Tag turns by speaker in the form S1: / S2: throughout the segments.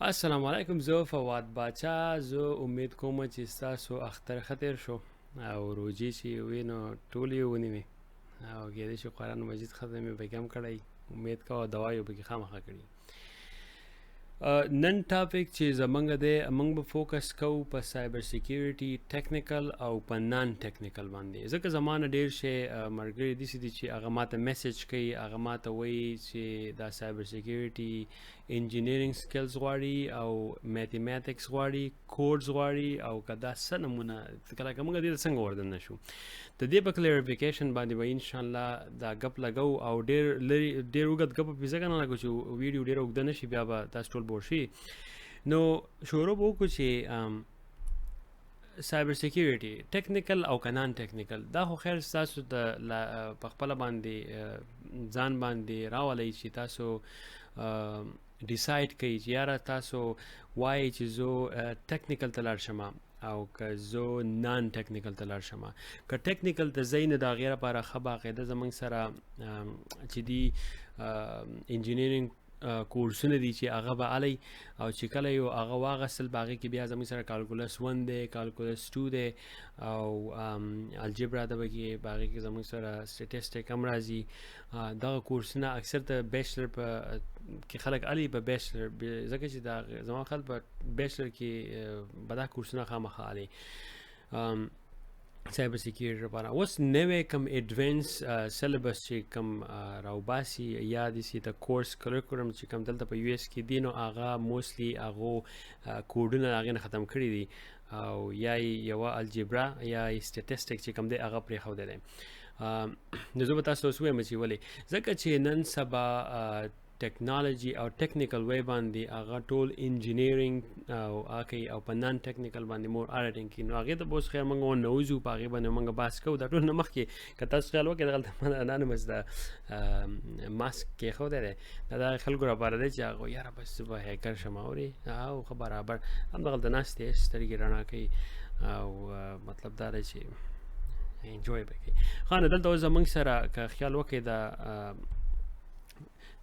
S1: السلام علیکم. زه فواد باچا. زه امید کوم چې تاسو اختر خطر شو او روجي چې وینو ټولې ونیوي او کېدای شي قرآن مجید ختم به کم کړی. امید کوم دوایو به خامخا کړی. نن ټاپک چې زمونږ دی موږ به فوکس کوو په سایبر سیکیورټي ټیکنیکل او په نان ټیکنیکل باندې. ځکه زمانه ډیر شي مرګري دي چې هغه ماته میسج کوي، هغه ماته وایي چې دا سایبر سیکیورټي انجینیرینګ سکلز غواړي او میتھمیټکس غواړي، کوډز غواړي او کدا څه نمونه کله کومه دې څنګه وردن نشو. د دې په کلیریفیکیشن باندې به ان شاء الله دا غپ لګو او ډیر وګت غپ په ځکه نه لګو چې ویډیو ډیر وګد نشي، بیا به تاسو ټول بورشي. نو شروع وکړو چې سایبر سیکیورټي ټیکنیکل او کنان ټیکنیکل دا خو خیر تاسو د خپل باندې ځان باندې راولي چې تاسو ډیسایډ کړئ چې یاره تاسو وایي چې زه ټیکنیکل ته لاړ شم او که زه نان ټیکنیکل ته لاړ شم. که ټیکنیکل ته ځئ نو د هغې لپاره ښه باقاعده زموږ سره چې دي انجینیرینګ کورسونه دي چې هغه به الی او چې کله یو هغه واغستل په هغې کې بیا زموږ سره کالکولس 1 دی، کالکولس 2 دی او الجبرا ده پکې، په هغې کې زموږ سره سټیټسټک هم راځي. دغه کورسونه اکثر ته بیچلر په کې خلک الی په بیچلر، ځکه چې دا زما خلک په بیچلر کې به دا کورسونه خامخا الی سایبر سیکیورټي لپاره. اوس نوی کم ایډوانس سلیبس چې کم راوباسي یا داسې د کورس کریکولم چې کم دلته په یو ایس کې دي، نو هغه موسټلی هغو کوډونه د هغې نه ختم کړي دي او یا یوه الجبرا یا سټیټسټک چې کم دی هغه پرېښودی دی. نو زه به تاسو اوس ووایم چې ولې. ځکه چې نن سبا ټیکنالوجي او ټیکنیکل وی باندې هغه ټول انجینیرینګ او هغه او په نان ټیکنیکل باندې مور اډیټینګ کې، نو هغې ته به اوس خیر موږ نوځو په هغې باندې موږ بحث کوو. دا ټول نه مخکې که تاسو خیال وکړئ دغلته انانیمس د ماسک کېښودی دی، دا د خلکو لپاره دی چې هغه یاره بس زه به هیکر شم اورې او ښه برابر همدغلته ناست دی سترګې رڼا کوي او مطلب دا دی چې انجوی به کوي. ښه نو دلته اوس زموږ سره که خیال وکړئ د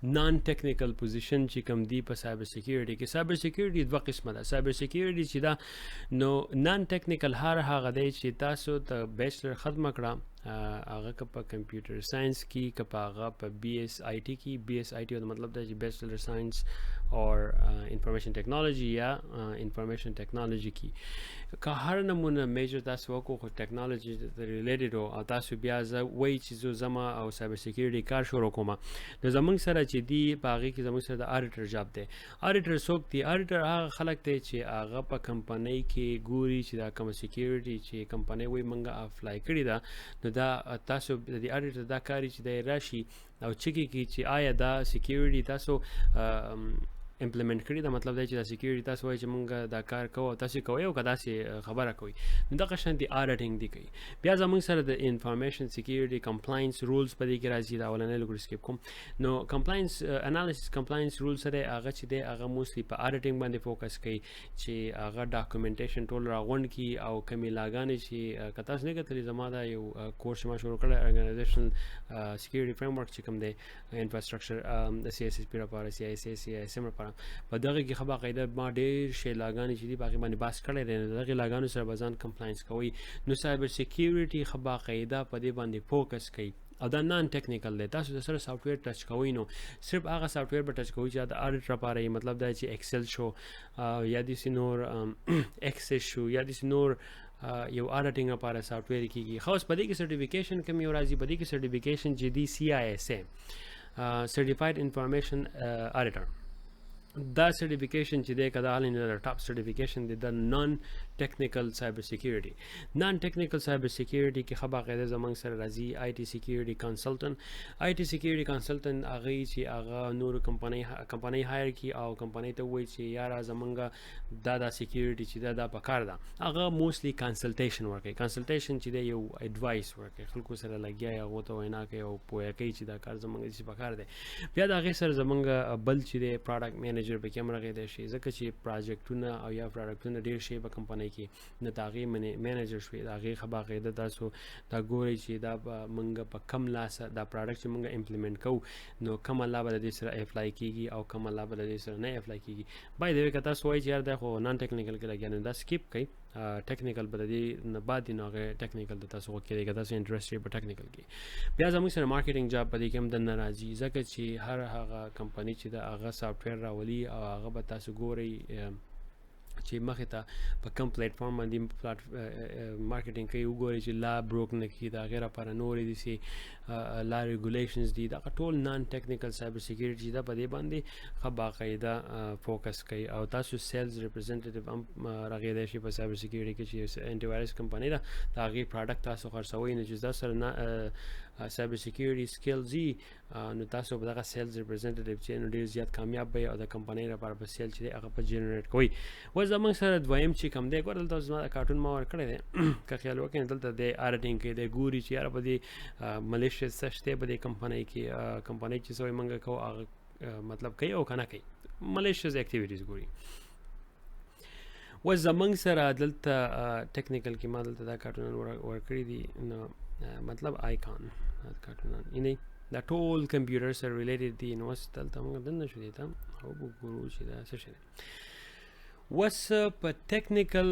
S1: نان ټیکنیکل پوزیشن چې کوم دی په سایبر سیکیورټي کې. سایبر سیکیورټي دوه قسمه ده. سایبر سیکیورټي چې دا نو نان ټیکنیکل هغه دی چې تاسو ته بیچلر ختمه کړه، هغه که په کمپیوټر ساینس کې، که په هغه په بی ایس آی ټي کې. بی ایس آی ټي مطلب دی چې بیچلر ساینس اور انفارمیشن ټیکنالوجي یا انفارمیشن ټیکنالوجي کې که هر نمونه میجر تاسو وکړو خو ټیکنالوجي ته ریلیټډ او تاسو بیا زه وایي چې زه زما او سایبر سیکیورټي کار شروع کوم. نو زموږ سره چې دی په هغې کې زموږ سره د اډیټر جاب دی. اډیټر څوک دی؟ اډیټر هغه خلک دی چې هغه په کمپنۍ کې ګوري چې دا کومه سیکیورټي چې کمپنۍ وایي موږ اپلای کړې ده، نو دا تاسو د اډیټر دا کاري چې دی راشي او چیک کړي چې آیا دا سیکیورټي تاسو امپلیمنٹ کړي. دا مطلب دی چې دا سیکیورټي تاسو وایي چې مونږ دا کار کوو او تاسو کوئ او که داسې خبره کوئ، نو دغه شانتې اډیټینګ دی کوي. بیا زموږ سره د انفارمیشن سیکیورټي کمپلاینس رولز په دې کې راځي. دا اولنی لږ سکیپ کوم. نو کمپلاینس انالیسس کمپلاینس رول سره هغه چې دی هغه موسټلی په اډیټینګ باندې فوکس کوي چې هغه ډاکومنټیشن ټول راغونډ کړي او کمې لاګانې چې که تاسو نه کتلي زما دا یو کورس ما شروع کړی ارګنایزیشنل سیکیورټي فریم ورک چې کوم دی انفراسټرکچر سی ایس ایس پی لپاره، سی آی سی سی آی اس ام لپاره، په دغه کې ښه باقاعده ما ډېر شی لاګانې چې دي په هغې باندې بحث کړی دی. نو د هغې لاګانو سره به ځان کمپلاینس کوئ. نو سایبر سیکیورټي ښه باقاعده په دې باندې فوکس کوي او دا نان ټیکنیکل دی. تاسو د سره سافټویر ټچ کوئ نو صرف هغه سافټویر به ټچ کوئ چې د اډیټ لپاره یې مطلب دا چې ایکسل شو یا داسې نور ایکسس شو یا داسې نور یو اډیټینګ لپاره سافټویر کېږي. ښه اوس په دې کې سرټیفیکیشن کوم یو راځي. په دې کې سرټیفیکیشن چې دی سی آی اس ای سرټیفاید انفارمیشن اډیټر، دا سرټیفیکیشن چې دی که دا د ټاپ سرټیفیکیشن دی د نان ټیکنیکل سایبر سیکیورټي. نان ټیکنیکل سایبر سیکیورټي کې ښه باقاعده زموږ سره راځي آی ټي سیکیورټي کنسلټنټ. آی ټي سیکیورټي کنسلټنټ هغه چې هغه نورو کمپنۍ هایر کړي او کمپنۍ ته ووایي چې یاره زموږ دا سیکیورټي چې دا پکار ده. هغه موسټلی کنسلټیشن ورکوي. کنسلټیشن چې دی یو ایډوایس ورکوي، خلکو سره لګیا هغو ته وینا کوي او پوهه کوي چې دا کار زموږ داسې پکار دی. بیا د هغې سره زموږ بل چې دی پراډکټ منیجر پکې هم راغلی شي ځکه چې پروجیکټونه او یا پروډکټونه ډېر شي په کمپنۍ کې نه د هغې منیجر شوي د هغې ښه باقاعده تاسو دا ګورئ چې دا به موږ په کم لاسه دا پروډکټ چې موږ امپلیمنټ کوو نو کم الله به د دې سره اپلای کېږي او کم الله به د دې سره نه اپلای کېږي بای د وی که تاسو وایئ چې یار دا خو نان ټیکنیکل کې لګیا نو دا سکیپ کوئ ټیکنیکل به د دې نه بعد نو هغه ټیکنیکل د تاسو وکړي که تاسو انټرست یې په ټیکنیکل کې بیا زموږ سره مارکیټینګ جاب په دې کې هم دننه راځي ځکه چې هر هغه کمپنۍ چې د هغه سافټویر راولي او هغه به تاسو ګورئ چې مخې ته په کم پلیټفارم باندې مارکیټینګ کوي وګورئ چې لا بروک نه کړي د هغې لپاره نورې داسې لا ریګولیشنز دي دغه ټول نان ټیکنیکل سایبر سیکیورټي دا په دې باندې ښه باقاعده فوکس کوي او تاسو سیلز ریپرزنټیټیو هم راغېدی شي په سایبر سیکیورټي کې چې انټي وایرس کمپنۍ ده د هغې پروډکټ تاسو خرڅوئ نو چې دا سره سایبر سیکیورټي سکلز وي نو تاسو به دغه سیلز ریپرزنټیټیو چې نو ډېر زیات کامیاب وي او د کمپنۍ لپاره په سیل چې دی هغه په جنریټ کوئ اوس زموږ سره دویم چې کوم دی ګوره دلته زما د کارټون ما ورکړی دی که خیال وکړئ دلته دی آډیټینګ کوي دی ګوري چې یاره په دې ملیشیس څه شته په دې کمپنۍ کې کمپنۍ چې څه وایي موږ کوو هغه مطلب کوي او که نه کوي ملیشیس اکټیویټیز ګوري اوس زموږ سره دلته ټیکنیکل کې ما دلته دا کارټونان ورکړي دي نو مطلب آیکان کارټونان یعنی دا ټول کمپیوټر سره ریلیټډ دي نو اوس دلته موږ دننه شو دي ته او وګورو چې دا څه شی دی اوس په ټیکنیکل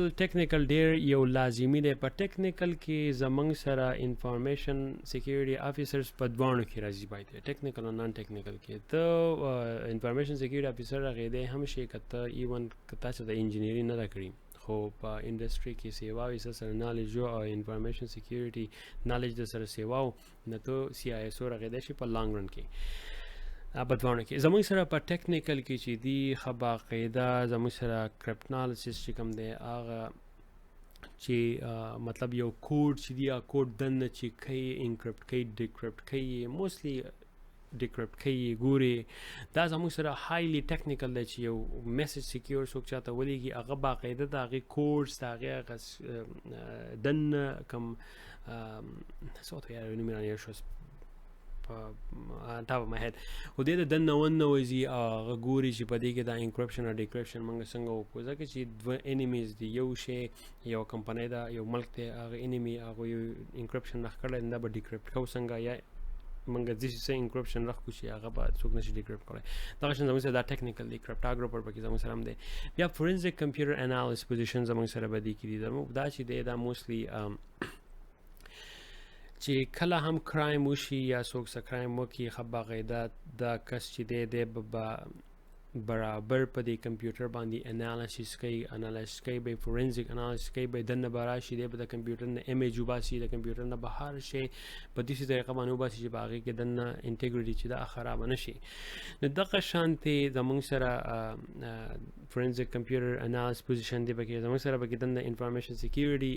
S1: ډېر یو لازمي دی په ټیکنیکل کې زموږ سره انفارمیشن سیکیورټي افیسرز په دواړو کې راځي باید ټیکنیکل او نان ټیکنیکل کې ته انفارمیشن سیکیورټي افیسر راغېدی هم شي که ته ایون که تاسو د انجینري نه ده کړې خو په انډسټري کې سیوا وي سره نالج او انفارمیشن سیکیورټي نالج د سره سیوا نه ته سی آی ایس او راغېدی شي په لانګ رن کې بدوانه کې زموږ سره په ټیکنیکل کې چې دی ښه باقاعده زموږ سره کرپټنالیسس چې کوم دی هغه چې مطلب یو کوډ چې دی هغه کوډ دننه چې کوي انکرپټ کوي ډیکرپټ کوي موستلی ډیکرپټ کوي ګوري دا زموږ سره هایلی ټیکنیکل دی چې یو میسج سیکیور څوک چاته ولیږي هغه باقاعده د هغې کوډس د هغې دننه کوم څه ورته یاد نوم یې رانه شو top of my head خو دې د دننه وننوځي هغه ګوري چې په دې کې دا انکرپشن او ډیکرپشن موږ څنګه وکړو ځکه چې دوه انیمیز دي یو شی یو کمپنۍ ده یو ملک دی هغه انیمي هغه یو انکرپشن راخ کړی دا به ډیکرپټ کوو څنګه یا موږ داسې څه انکرپشن راخ کړو چې هغه به څوک نشي ډیکرپټ کولی دغه شان زموږ سره دا ټیکنیکل دی کرپټاګرافر پکې زموږ سره هم دی بیا فورنزیک کمپیوټر انالیسس پوزیشن زموږ سره به دي کړي دا چې دی دا موستلی چې کله هم کرایم وشي یا څوک څه کرایم وکړي ښه باقاعده دا کس چې دی به برابر په دې کمپیوټر باندې انالیسس کوي به فورنزیک انالیسس کوي به دننه به راشي دی به د کمپیوټر نه ایمیج وباسي د کمپیوټر نه به هر شی په داسې طریقه باندې وباسي چې په هغې کې دننه انټیګریټي چې دا خرابه نه شي نو دغه شانتې زموږ سره فورنزیک کمپیوټر انالیسس پوزیشن دی پکې زموږ سره پکې دننه انفارمیشن سیکیورټي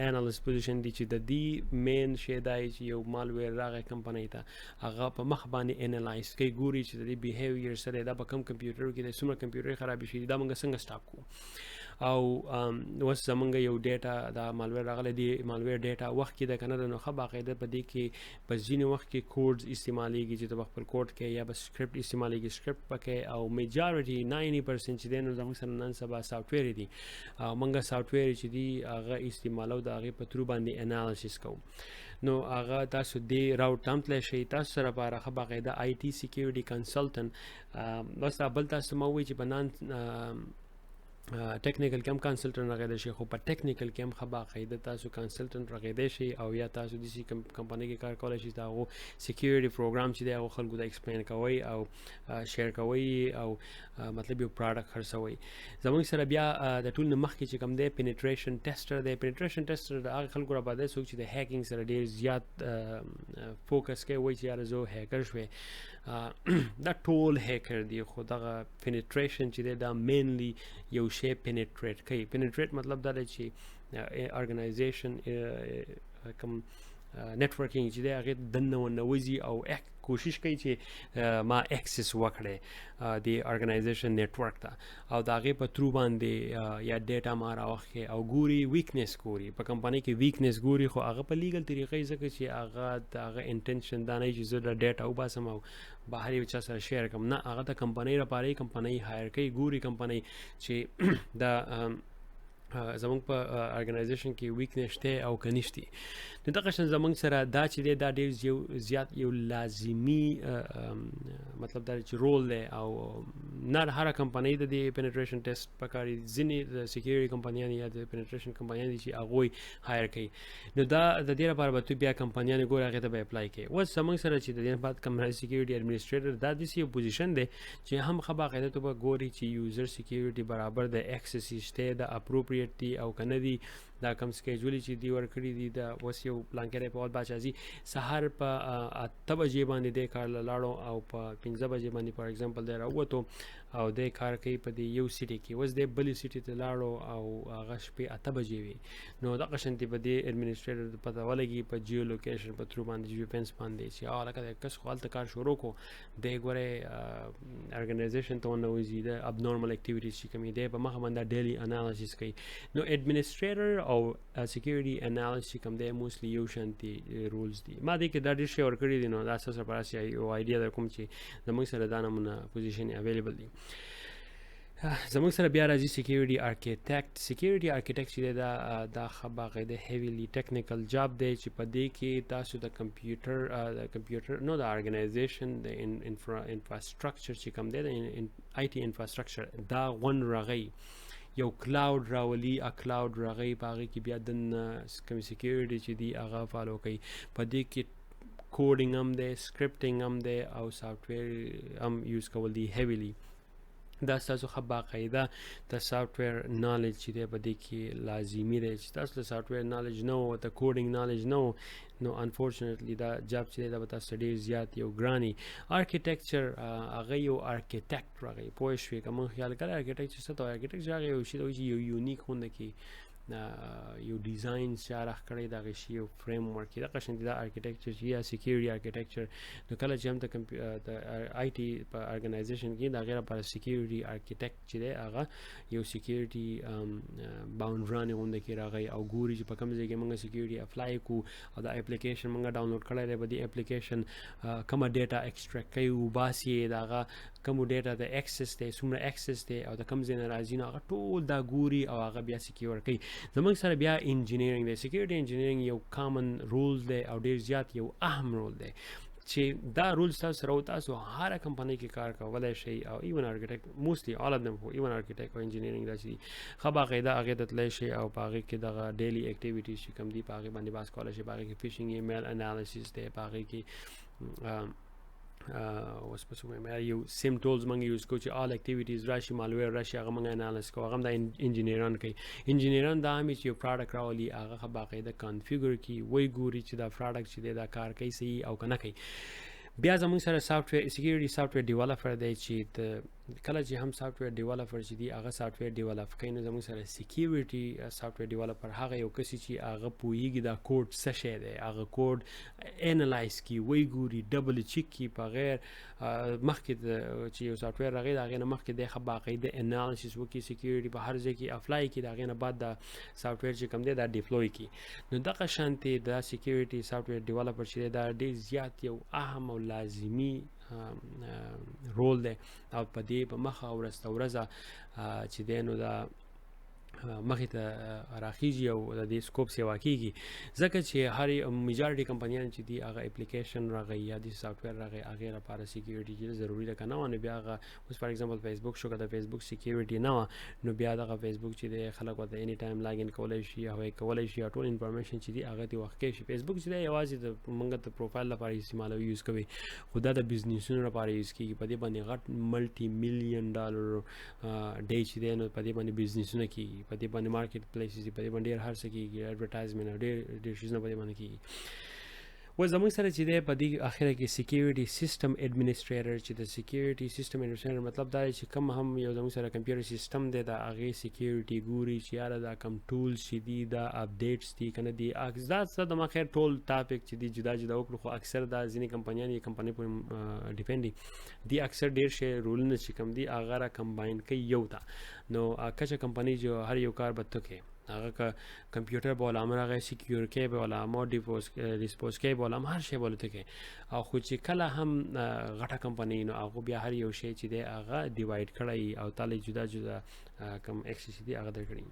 S1: انالیسس پوزیشن دی چې د دې مین شی دا چې یو مالویر راغی کمپنۍ ته هغه په مخ باندې انالایز کوي ګوري چې د دې بیهیویر سره دا په کم کمپیوټر کې د څومره کمپیوټر خرابې شي دا موږ څنګه سټاپ کوو او اوس زمونږ یو ډیټا دا مالویر راغلی دی مالویر ډیټا وخت کې د که نه ده نو ښه باقاعده په دې کې په ځینې وخت کې کوډز استعمالیږي چې ته به خپل کوډ کې یا به سکرپټ استعمالیږي سکرپټ پکې او میجارټي 90% چې دی نو زموږ سره نن سبا سافټویر دي او موږ سافټویر چې دي هغه استعمالو د هغې په ترو باندې انالیسس کوو نو هغه تاسو دې راوټ هم تللی شئ تاسو سره لپاره ښه باقاعده آی ټي سیکیورټي کنسلټنټ بس بل تاسو ما ووایي چې په نان ټیکنیکل کې هم کنسلټنټ راغلی شي خو په ټیکنیکل کې هم ښه باقاعده تاسو کنسلټنټ راغلی شي او یا تاسو داسې کمپنۍ کې کار کولی شئ د هغو سیکیورټي پروګرام چې دی هغو خلکو ته ایکسپلین کوئ او شیر کوئ او مطلب یو پروډکټ خرڅوئ زموږ سره بیا د ټول نه مخکې چې کوم دی پینیټریشن ټیسټر دی پینیټریشن ټیسټر د هغه خلکو راباندې څوک چې د هیکینګ سره ډېر زیات فوکس کوي وایي چې یاره زه هیکر شوی دا ټول هیکر دی خو دغه پینیټریشن چې دی دا مینلی یو شی پینیټریټ کوي پینیټریټ مطلب دا دی چې ارګنایزیشن کوم نیټورکینګ چې دی هغې دننه ورننوځي او کوشش کوي چې ما اکسس وکړي د ارګنایزیشن نیټورک ته او د هغې په ترو باندې یا ډیټا ما راوخلي او ګوري ویکنیس ګوري په کمپنۍ کې ویکنیس ګوري خو هغه په لیګل طریقې ځکه چې هغه د هغه انټینشن دا نه چې زه د ډیټا وباسم او بهر یو چا سره شیر کړم، نه هغه د کمپنۍ لپاره کمپنۍ هایر کوي، ګوري کمپنۍ چې د زمونږ په ارګنایزیشن کې ویکنیس شته او که نشته. نو دغه شان زمونږ سره دا چې دی دا ډېر زیات یو لازمي مطلب دا چې رول دی او نه هره کمپنۍ د دې پینټریشن ټیسټ پکاري، ځینې د سیکیورټي کمپنیان یا د پینټریشن کمپنیان دي چې هغوی هایر کوي. نو دا د دې لپاره به تو بیا کمپنیان ګوري هغې ته به اپلای کوي. اوس زمونږ سره چې د دې بعد کمپنۍ سیکیورټي ایډمنسټریټر دا داسې یو پوزیشن دی چې هم ښه باقاعده توګه ګوري چې یوزر سیکیورټي برابر د اکسس شته د اپروپریټ دي او کنه دي، دا کم سکیجولي چې دی ورکړي دي د اوس یو پلان کې فواد باچا زی سهار په 8 بجې باندې د کار لاړو او په 15 بجې باندې فار ایگزامپل دی راووتو او د کار کوي په دې یو سیټي کې، اوس د بلې سیټي ته لاړو او هغه شپې 8 بجې وي. نو دغه شانتي په دې ایډمنسټریټر د پته ولګي په جیو لوکیشن په ترو باندې جیو پینس باندې چې لکه د کس خپل کار شروع کو د ګوره ارګنایزیشن ته نو وزي د اب نورمال اکټیویټیز چې کومې دی په مخه باندې ډیلی انالیسس کوي. نو ایډمنسټریټر او سیکیورټي انالیسس کوم دی موستلی یو شانتي رولز دي. ما دې کې دا ډېر شی ورکړي دي، نو دا اساس پر اساس یو ایډیا در کوم چې زموږ سره دا نمونه پوزیشن اویلیبل دي. زموږ سره بیا راځي سیکیورټي ارکیټیکټ. سیکیورټي ارکیټیکټ چې دا خبره د هیویلی ټیکنیکل جاب دی چې په دې کې تاسو د کمپیوټر نو د ارګنایزیشن د انفراستراکچر چې کوم دی د آی ټي انفراستراکچر دا غون راغی یو کلاود راولي، ا کلاود راغی په هغې کې بیا د کوم سیکیورټي چې دی هغه فالو کوي. په دې کې کوډینګ هم دی، سکرپټینګ هم دی او سافټویر هم یوز کول دی هیویلی. دا ستاسو ښه باقاعده د سافټویر نالج چې دی په دې کې لازمي دی چې تاسو د سافټویر نالج نه و د کوډینګ نالج نه و نو انفورچونیټلی دا جاب چې دی دا به تاسو ډېر زیات یو ګراني. ارکیټیکچر هغه یو ارکیټیکټ راغی پوه شوې که موږ خیال کړی ارکیټیکچر څه ته وایي. ارکیټیکچر هغه یو شي ته وایي چې یو یونیک غونده کې یو ډیزاین چې راخ کړی دغه شی یو فریم ورک دا قشنګ دا ارکیټیکچر چې یا سیکیورټي ارکیټیکچر. نو کله چې هم د آی ټي په ارګنایزیشن کې دا غیر پر سیکیورټي ارکیټیکټ چې دی هغه یو سیکیورټي باونډران غونډه کې راغی او ګوري چې په کوم ځای کې موږ سیکیورټي اپلای کو او دا اپلیکیشن موږ ډاونلوډ کړی دی په دې اپلیکیشن کومه ډیټا ایکسټریکټ کوي او باسي دغه کوم ډیټا د ایکسس دی څومره ایکسس دی او د کوم ځای نه راځي نو هغه ټول دا ګوري او هغه بیا سیکیور کوي. زموږ سره بیا انجینیرینګ دی. سیکیورټي انجینیرینګ یو کامن رول دی او ډېر زیات یو اهم رول دی چې دا رول تاسو سره او تاسو هر کمپنۍ کې کار کولای شئ او ایون ارکیټیکټ موستلی all of them ایون ارکیټیکټ او انجینیرینګ دا چې ښه باقاعده هغې ته تللی شئ او په هغې کې دغه ډیلی اکټیویټیز چې کوم دي په هغې باندې بحث کولی شئ. په هغې کې فیشنګ ایمیل انالیسس دی، په هغې کې اوس په څومره یو سیم ټولز موږ یوز کوو چې آل اکټیویټیز راشي مالویر راشي هغه موږ انالیس کوو. هغه هم د انجینیران کوي. انجینیران دا هم چې یو پروډکټ راولي هغه باقاعده کانفیګر کړي وایي ګوري چې دا پروډکټ چې دی دا کار کوي صحیح او که نه کوي. بیا زموږ سره سافټویر سیکیورټي سافټویر ډیولپر دی چې کله چې هم سافټویر ډیولپر چې دی هغه سافټویر ډیولپ کوي نو زموږ سره سیکیورټي سافټویر ډیولپر هغه یو کس چې هغه پوهیږي دا کوډ څه شی دی، هغه کوډ انالایز کی وایي ګوري ډبل چیک کی په غیر مخکې چې یو سافټویر راغی د هغې نه مخکې دی ښه باقاعده انالیسس وکړي سیکیورټي په هر ځای کې اپلای کړي د هغې نه بعد دا سافټویر چې کوم دی دا ډیپلوی کړي. نو دغه شانتې دا سیکیورټي سافټویر ډیولپر چې دی دا ډېر زیات یو اهم او لازمي رول دی او په دې په مخه ورځ ورځه چې دی نو دا مخې ته راخیږي او د دې سکوپ سیوا کېږي ځکه چې هر میجارټي کمپنیان چې دي هغه اپلیکیشن راغی یا د سافټویر راغی هغې لپاره سیکیورټي چې ضروري ده که نه وه نو بیا هغه اوس فار ایگزامپل فیسبوک شو که د فیسبوک سیکیورټي نه وه نو بیا دغه فیسبوک چې دی خلک ورته اني ټایم لاګ ان کولی شي هغه کولی شي ټول انفارمیشن چې دی هغه دې وخت کولی شي. فیسبوک چې دی یوازې د موږ د پروفایل لپاره استعمالوي یوز کوي خو دا د بزنسونو لپاره یوز کېږي. په دې باندې غټ ملټي میلیون ډالر ډی چې دی نو په دې باندې بزنسونه کېږي، په دې باندې مارکیټ پلیسز په دې باندې ډېر هر څه کېږي، ایډورټایزمنټ او ډېر شیزونه په دې باندې کېږي. و زموږ سره چې دی په دې اخره کې سکیورټي سیستم ایڈمنسټریټر چې د سکیورټي سیستم ایڈمنسټریټر مطلب دا چې کوم هم یو زموږ سره کمپیوټر سیستم دی د هغې سکیورټي ګوري چې یاره دا کوم ټولز چې دي دا اپډیټس دي که نه دي دا څه د ما خیر ټول ټاپک چې دي جدا جدا وکړو خو اکثر دا ځینې کمپنیان یې کمپنۍ پورې ډیپینډ دي اکثر ډېر شی رولونه چې کوم دي هغه را کمباین کوي یو ته نو کچه کمپنۍ جو هر یو کار به ته کوي هغه که کمپیوټر به ولا هغه سکیور کې به ولا مو ډیسپوز کې به ولا هر شی به ته کوي او خو چې کله هم غټه کمپنۍ نو هغه بیا هر یو شی چې دی هغه ډیوایډ کړی او تاله جدا جدا کم اکسس دي هغه درکړي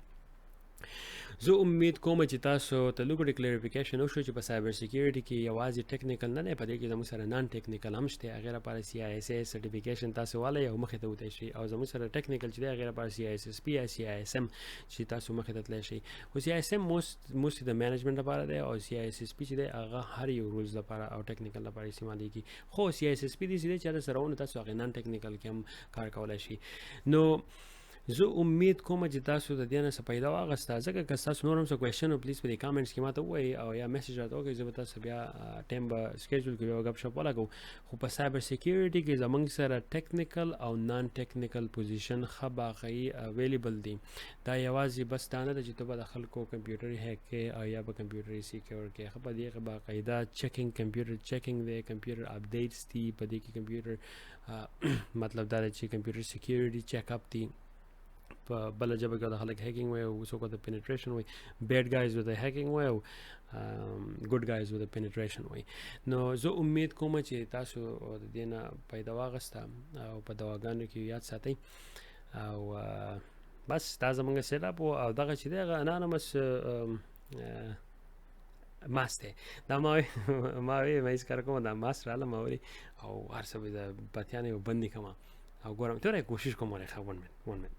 S1: زه امید کوم چې تاسو ته لږ کلیریفیکیشن وشو چې په سایبر سکیورټي کې یوازې ټیکنیکل نه دی په دې کې زموږ سره نان ټیکنیکل هم شته هغې لپاره سی آی ایس ایس سرټیفیکیشن تاسو والی او مخې ته وتی شئ او زموږ سره ټیکنیکل چې دی هغې لپاره سی آی ایس ایس پی یا سی آی ایس ایم چې تاسو مخې ته تللی شئ خو سی آی ایس ایم موستلی د مینجمنټ لپاره دی او سی آی ایس ایس پی چې دی هغه هر یو رولز لپاره او ټیکنیکل لپاره استعمالیږي خو سی آی ایس ایس پی داسې دی چې هر سره ونه تاسو هغې نان ټیکنیکل کې هم کار کولی شئ نو زه امید کوم چې تاسو د دې نه څه پیدا واغسته ځکه که تاسو نور هم څه کوېشن و پلیز په دې کامنټس کې ماته ووایئ او یا میسیج راته وکړئ زه به تاسو بیا ټایم به سکیجول کړو او ګپ شپ ولګو خو په سایبر سکیورټي کې زموږ سره ټیکنیکل او نان ټیکنیکل پوزیشن ښه باقی اویلیبل دي دا یوازې بس دا نه ده چې ته به د خلکو کمپیوټر هیک کې او یا به کمپیوټر سکیور کې ښه په دې کې باقاعده چیکینګ کمپیوټر چیکینګ دی کمپیوټر اپډیټس دي په دې کې کمپیوټر مطلب دا دی چې کمپیوټر سکیورټي چیک اپ دي په بله ژبه کې د خلک هیکینګ وایي او څوک ورته پینیټریشن وایي بیډ ګایز ورته هیکینګ وایي او ګډ ګایز ورته پینیټریشن وایي نو زه امید کوم چې تاسو د دې نه پیدا واغسته او په دواګانو کې یاد ساتئ او بس دا زموږ سیټ اپ او دغه چې دی هغه انانمس ماست دی دا ما وایي مه هېڅ کار کوم دا ماست راله ما وایي او هر څه به د بتیانې به بندې کړم او ګورم توره کوشش کوم ولی ښه ون منټ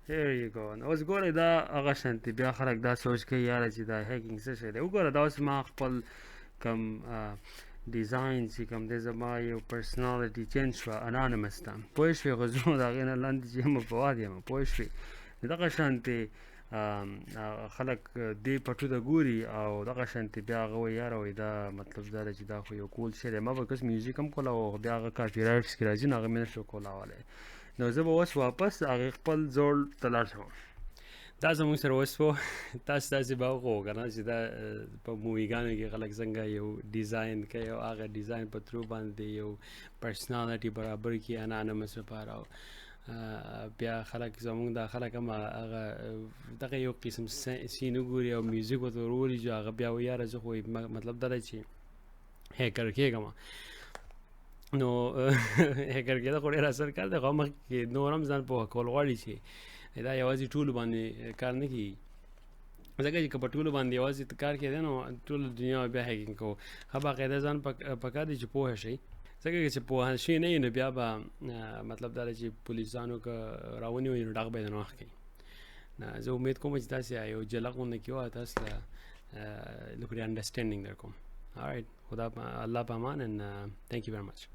S1: Here you go. اوس ګوره دا هغه شانتي بیا خلک دا سوچ کوي یاره چې دا هیکینګ څه شی دی وګوره دا اوس ما خپل کم ډیزاین چې کوم دی زما یو پرسنالټي چینج شوه انانیمس ته پوه شوې خو زه د هغې نه لاندې چې یم فواد یم پوه شوې دغه شانتې خلک دې پټو ته ګوري او دغه شانتې بیا هغه وایي یاره وایي دا مطلب دا دی چې دا خو یو کول شی دی ما به کس میوزیک هم کولاوه خو بیا هغه کاپي رایټس کې راځي نو هغه مې نه شو کولاولی نو زه به اوس واپس هغې خپل زوړ ته لاړ شم دا زموږ سره اوس و تاسو داسې به وغوو که نه چې دا په موویګانو کې خلک څنګه یو ډیزاین کوي او هغه ډیزاین په ترو باندې یو پرسنالټي برابر کړي انانیمس لپاره بیا خلک زموږ دا خلک هم هغه دغه یو قسم سین وګوري او میوزیک ورته ورولي چې هغه بیا وایي یاره زه خو مطلب دا دی چې هیکر کېږم نو هیکر کېده خو ډېر اثر کار دی خو مخکې نور هم ځان پوهه کول غواړي چې دا یوازې ټولو باندې کار نه کېږي ځکه چې که په ټولو باندې یوازې کار کېده نو ټوله دنیا بیا هیکینګ کوو ښه باقاعده ځان پکار دی چې پوهه شئ ځکه چې پوهه شي نه وي نو بیا به مطلب دا دی چې پولیسانو که راونیوي نو ډاغ به یې نه واخلي نه زه امید کوم چې تاسې یو جلق غونډه کې وه تاسو له لږ انډرسټینډینګ در کوم alright خدا الله په امان and thank you very much